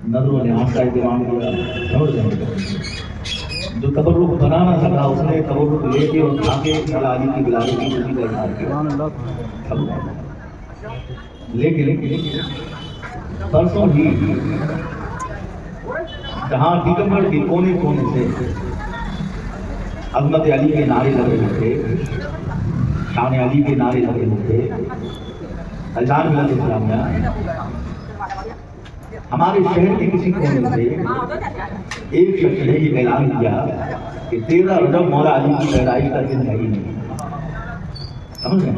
नजर व लिहाज का इंतजाम किया। जो तबर्रुक बना ना सका उसने तबर्रुक लेके और खा के मौला अली की बिलावत की खुशी का इजहार किया। लेकिन परसों ही जहाँ टीकमगढ़ के कोने कोने से अजमत अली के नारे लगे हुए थे, शान अली के नारे लगे हुए थे, अजान मिलत इस्लामिया, हमारे शहर के किसी कोने से एक शख्स ने ये ऐलान किया कि 13 रजब मौला अली की पैदाइश का दिन है ही नहीं। समझ रहे?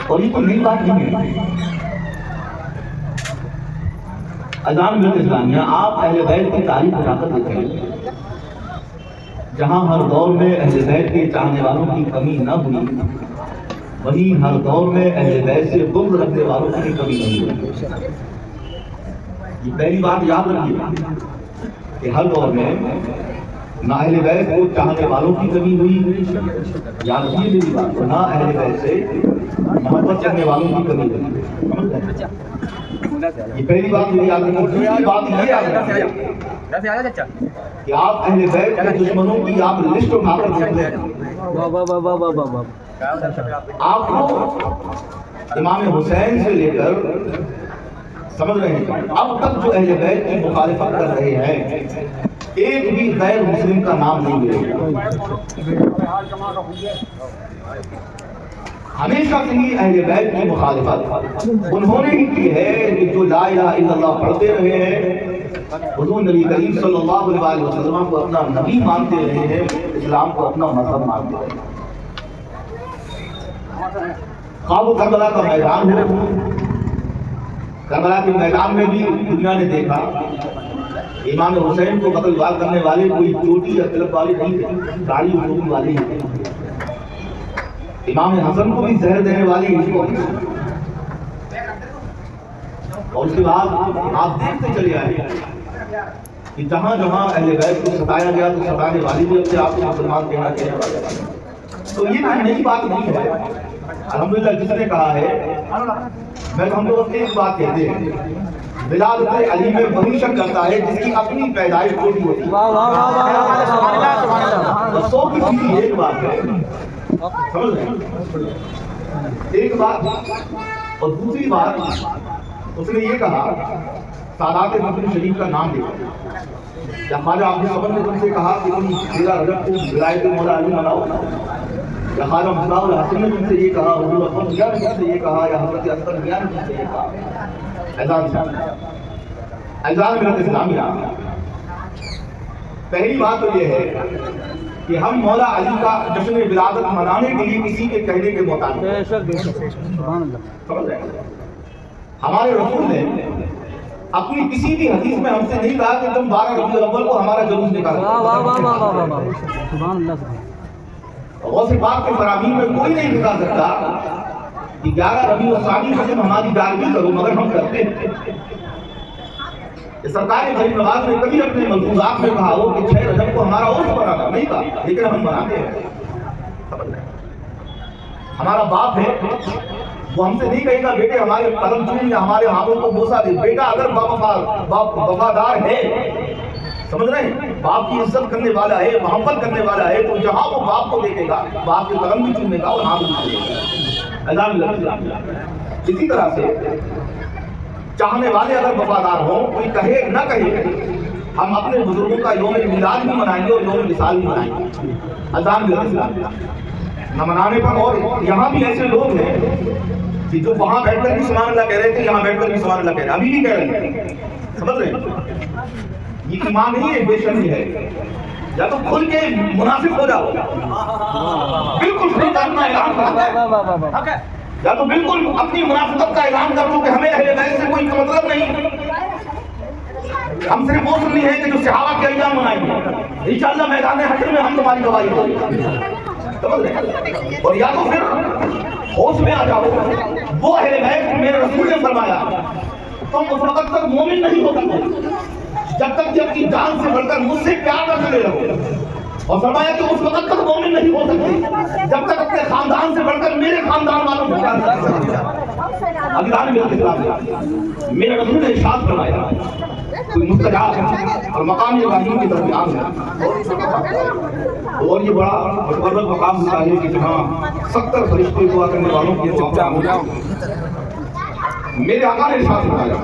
और ये तो नई बात नहीं है। अजान मिलत इस्लामिया, आप अहले बैत की तारीफ उठाकर देखें, जहां हर दौर में अहले बैत के चाहने वालों की कमी न हुई, वहीं हर दौर में अहले बैत से बुग़्ज़ रखने वालों की कमी नहीं हुई। ये पहली बात याद रखिए कि हर दौर में ना अहले बैत को चाहने वालों की कमी हुई, याद रखिए मेरी बात को, ना अहले बैत से मोहब्बत करने वालों की कमी हुई। ये पहली बात मुझे याद रखिए। दूसरी बात ये याद रखिए कि आप अहले बैत के दुश्मनों की आप लिस्ट उठाकर देख लें। आपको इमाम हुसैन से लेकर, समझ रहे हैं, अब तक जो अहले बैत की मुखालिफत कर रहे हैं, एक भी गैर मुस्लिम का नाम नहीं मिलेगा। हमेशा से ही अहले बैत की मुखालिफत उन्होंने ही की है कि जो ला इलाहा इल्लल्लाह पढ़ते रहे हैं, हुज़ूर नबी करीम सल्लल्लाहु अलैहि वसल्लम को अपना नबी मानते रहे हैं, इस्लाम को अपना मज़हब मानते रहे हैं। ख्वाब करबला का मैदान हो, करबला के मैदान में भी दुनिया ने देखा इमाम हुसैन को कत्ल करने वाले कोई चोटी या तिलक वाले नहीं थे, दाढ़ी टोपी वाले ही थे। इमाम हसन को भी जहर देने वाले इसको। और उसके बाद आप देखते चले आए कि जहां जहां अहले बैत को सताया गया तो सताने वाले भी अपने आप को मुसलमान कहना चाहिए वाले। तो ये कोई नई बात नहीं है। अल्हम्दुलिल्लाह जिसने कहा है, मैं हम लोग एक बात कहते हैं, विलादत अली में वही शक करता है जिसकी अपनी पैदाइश छोटी होती है। तो 100 की चीज एक बात है, समझ रहे? एक बात। और दूसरी बात, उसने ये कहा, सादात मुस्लिम शरीफ का नाम लिया, या ख्वाजा अब्दुल समद ने तुमसे कहा कि तुम 13 रजब को विलायत मौला अली मनाओ, या ख्वाजा मुस्ताफा हसन ने तुमसे ये कहा, हुजूर अकरम मियां ने तुमसे ये कहा, या हज़रत अस्कर मियां ने तुमसे ये कहा। अज़ान मिलत इस्लामिया, पहली बात तो ये है कि हम मौला अली का जश्न विलादत मनाने के लिए किसी के कहने के मुताबिक, समझ रहे हैं, हमारे रसूल ने अपनी किसी भी हदीस में हमसे नहीं कहा कि तुम 12 रबीउल अव्वल को हमारा जुलूस निकालो। गौसे पाक के फरामीन में कोई नहीं बता सकता कि 11 रबीउल सानी को तुम हमारी गारगी करो, मगर हम करते हैं। सरकार गरीब नवाज ने कभी अपने मलफूजात में कहा हो कि 6 रजब को हमारा उर्स बनाना, नहीं कहा, लेकिन हम बनाते हैं। हमारा बाप है, वो हमसे नहीं कहेगा बेटे हमारे कदम चूम या हमारे हाथों को बोसा दे। बेटा अगर बाप वफादार है, समझ रहे हैं, बाप की इज्जत करने वाला है, मोहब्बत करने वाला है, तो जहां वो बाप को देखेगा, बाप के कदम भी चूमेगा और हाथ भी चूमेगा। इसी तरह से चाहने वाले अगर वफादार हो, कोई कहे न कहे, हम अपने बुजुर्गों का यौम मिलाद भी मनाएंगे और यौम विसाल भी मनाएंगे। अज़ान न मनाने पर, और यहाँ भी ऐसे लोग हैं कि जो वहां बैठकर भी सुभान अल्लाह कह रहे थे, यहाँ बैठकर भी सुभान अल्लाह कह रहे हैं, अभी भी कह रहे हैं। समझ रहे हैं? ये ईमान नहीं है, बेशर्मी है। या तो खुल के मुनाफिक हो जाओ, बिल्कुल खुल कर अपना ऐलान करो, या तो बिल्कुल अपनी मुनाफिकत का ऐलान कर दो कि हमें अहले बैत से कोई मतलब नहीं, हम सिर्फ वो सुन्नी है कि जो सहाबा के अय्याम मनाएंगे, इंशाअल्लाह मैदान हश्र में हम तुम्हारी गवाही देंगे। समझ रहे? और या तो फिर होश में आ जाओ, वो अहले बैत मेरे रसूल ने फरमाया तुम उस वक्त तक मोमिन नहीं हो सकते जब तक कि अपनी जान से बढ़कर मुझसे प्यार न करने लगो। اور فرمایا کہ اس وقت تک مومن نہیں ہو سکتے جب تک اپنے خاندان سے بڑھ کر میرے خاندان والوں کو پیار کرتے ہیں۔ عزیزان میرے اسلام، میرے رسول نے ارشاد فرمایا کوئی مستجاب ہے اور مقام ابراہیم کے درمیان ہے، اور یہ بڑا متبرک مقام ہوتا ہے کہ جہاں 70 فرشتے دعا کرنے والوں کی دعا۔ میرے آقا نے ارشاد فرمایا